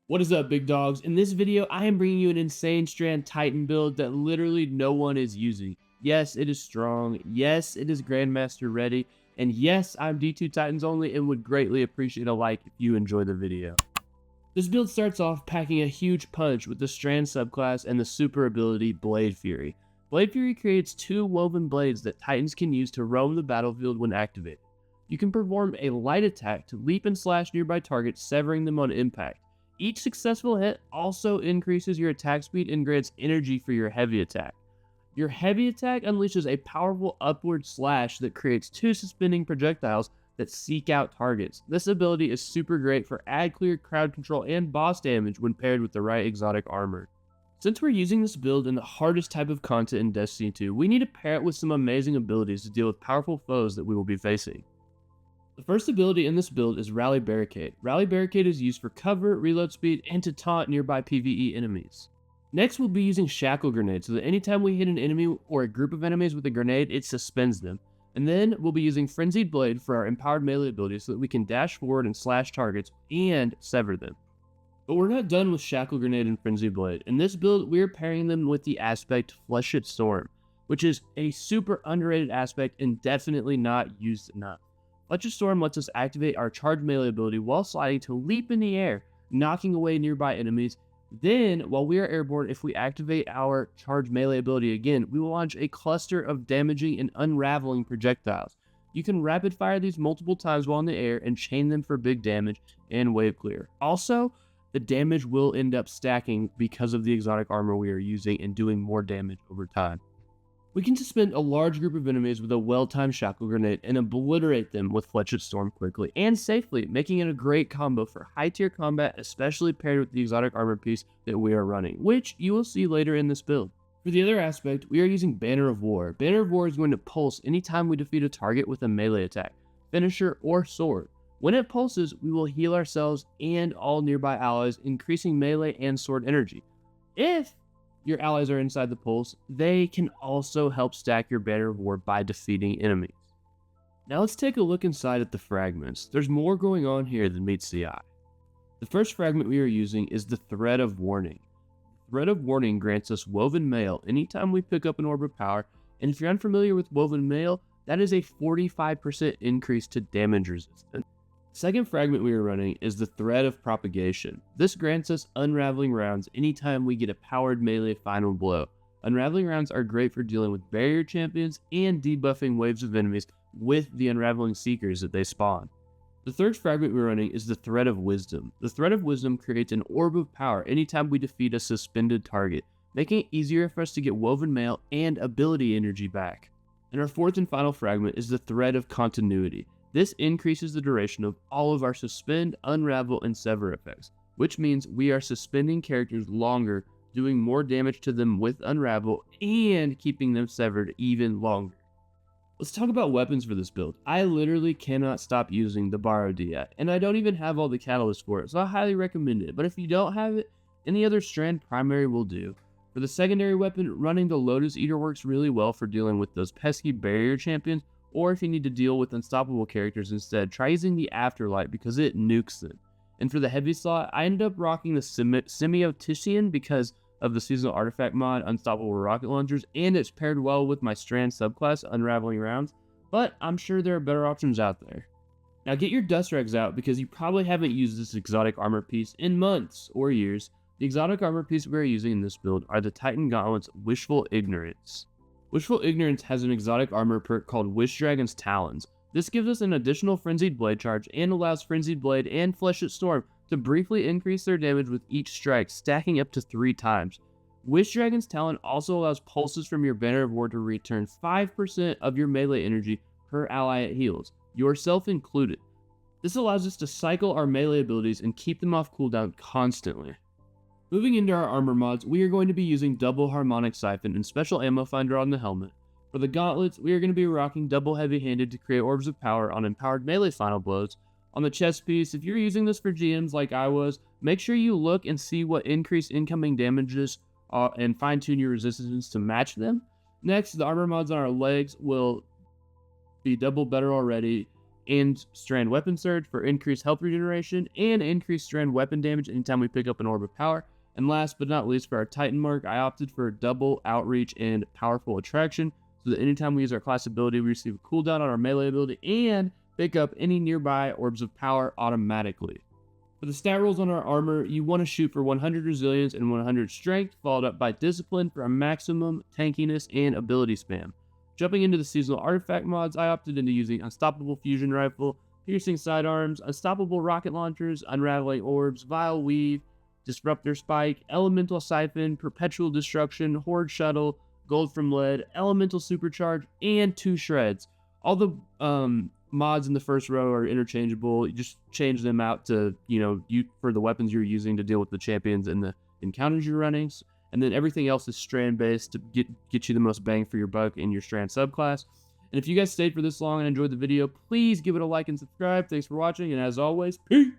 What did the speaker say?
What is up, big dogs? In this video, I am bringing you an insane Strand Titan build that literally no one is using. Yes, it is strong. Yes, it is Grandmaster ready. And yes, I'm D2 Titans only and would greatly appreciate a like if you enjoy the video. This build starts off packing a huge punch with the Strand subclass and the super ability Blade Fury. Blade Fury creates two woven blades that Titans can use to roam the battlefield when activated. You can perform a light attack to leap and slash nearby targets, severing them on impact. Each successful hit also increases your attack speed and grants energy for your heavy attack. Your heavy attack unleashes a powerful upward slash that creates two suspending projectiles that seek out targets. This ability is super great for adclear, crowd control, and boss damage when paired with the right exotic armor. Since we're using this build in the hardest type of content in Destiny 2, we need to pair it with some amazing abilities to deal with powerful foes that we will be facing. The first ability in this build is Rally Barricade. Rally Barricade is used for cover, reload speed, and to taunt nearby PvE enemies. Next, we'll be using Shackle Grenade, so that anytime we hit an enemy or a group of enemies with a grenade, it suspends them. And then we'll be using Frenzied Blade for our empowered melee ability so that we can dash forward and slash targets and sever them. But we're not done with Shackle Grenade and Frenzied Blade. In this build, we're pairing them with the aspect Fleshed Storm, which is a super underrated aspect and definitely not used enough. Fleshed Storm lets us activate our charged melee ability while sliding to leap in the air, knocking away nearby enemies. Then, while we are airborne, if we activate our charged melee ability again, we will launch a cluster of damaging and unraveling projectiles. You can rapid fire these multiple times while in the air and chain them for big damage and wave clear. Also, the damage will end up stacking because of the exotic armor we are using and doing more damage over time. We can suspend a large group of enemies with a well-timed Shackle Grenade and obliterate them with Fleshed Storm quickly and safely, making it a great combo for high-tier combat, especially paired with the exotic armor piece that we are running, which you will see later in this build. For the other aspect, we are using Banner of War. Banner of War is going to pulse anytime we defeat a target with a melee attack, finisher, or sword. When it pulses, we will heal ourselves and all nearby allies, increasing melee and sword energy. If your allies are inside the pulse, they can also help stack your Banner of War by defeating enemies. Now let's take a look inside at the fragments. There's more going on here than meets the eye. The first fragment we are using is the Thread of Warning. The Thread of Warning grants us Woven Mail anytime we pick up an Orb of Power, and if you're unfamiliar with Woven Mail, that is a 45% increase to damage resistance. Second fragment we are running is the Thread of Propagation. This grants us Unraveling Rounds anytime we get a powered melee final blow. Unraveling Rounds are great for dealing with barrier champions and debuffing waves of enemies with the Unraveling Seekers that they spawn. The third fragment we're running is the Thread of Wisdom. The Thread of Wisdom creates an Orb of Power anytime we defeat a suspended target, making it easier for us to get Woven Mail and ability energy back. And our fourth and final fragment is the Thread of Continuity. This increases the duration of all of our suspend, unravel, and sever effects, which means we are suspending characters longer, doing more damage to them with unravel, and keeping them severed even longer. Let's talk about weapons for this build. I literally cannot stop using the Borrowed yet, and I don't even have all the catalysts for it, so I highly recommend it. But if you don't have it, any other Strand primary will do. For the secondary weapon, running the Lotus Eater works really well for dealing with those pesky barrier champions, or if you need to deal with unstoppable characters instead, try using the Afterlight because it nukes them. And for the heavy slot, I ended up rocking the Semiotician because of the seasonal artifact mod, Unstoppable Rocket Launchers, and it's paired well with my Strand subclass, Unraveling Rounds, but I'm sure there are better options out there. Now get your dust rags out because you probably haven't used this exotic armor piece in months or years. The exotic armor piece we are using in this build are the Titan Gauntlets Wishful Ignorance. Wishful Ignorance has an exotic armor perk called Wish Dragon's Talons. This gives us an additional Frenzied Blade charge and allows Frenzied Blade and Fleshed Storm to briefly increase their damage with each strike, stacking up to 3 times. Wish Dragon's Talon also allows pulses from your Banner of War to return 5% of your melee energy per ally it heals, yourself included. This allows us to cycle our melee abilities and keep them off cooldown constantly. Moving into our armor mods, we are going to be using Double Harmonic Siphon and Special Ammo Finder on the helmet. For the gauntlets, we are going to be rocking Double Heavy-Handed to create Orbs of Power on empowered melee final blows. On the chest piece, if you're using this for GMs like I was, make sure you look and see what increased incoming damages and fine-tune your resistance to match them. Next, the armor mods on our legs will be double better already, and Strand Weapon Surge for increased health regeneration and increased Strand weapon damage anytime we pick up an Orb of Power. And last but not least, for our Titan mark, I opted for double outreach and powerful attraction, so that anytime we use our class ability, we receive a cooldown on our melee ability and pick up any nearby orbs of power automatically. For the stat rolls on our armor, you want to shoot for 100 resilience and 100 strength, followed up by discipline for a maximum tankiness and ability spam. Jumping into the seasonal artifact mods, I opted into using Unstoppable Fusion Rifle, Piercing Sidearms, Unstoppable Rocket Launchers, Unraveling Orbs, Vile Weave, Disruptor Spike, Elemental Siphon, Perpetual Destruction, Horde Shuttle, Gold from Lead, Elemental Supercharge, and 2 Shreds. All the mods in the first row are interchangeable. You just change them out to, for the weapons you're using to deal with the champions and the encounters you're running. And then everything else is strand based to get you the most bang for your buck in your strand subclass. And if you guys stayed for this long and enjoyed the video, please give it a like and subscribe. Thanks for watching, and as always, peace!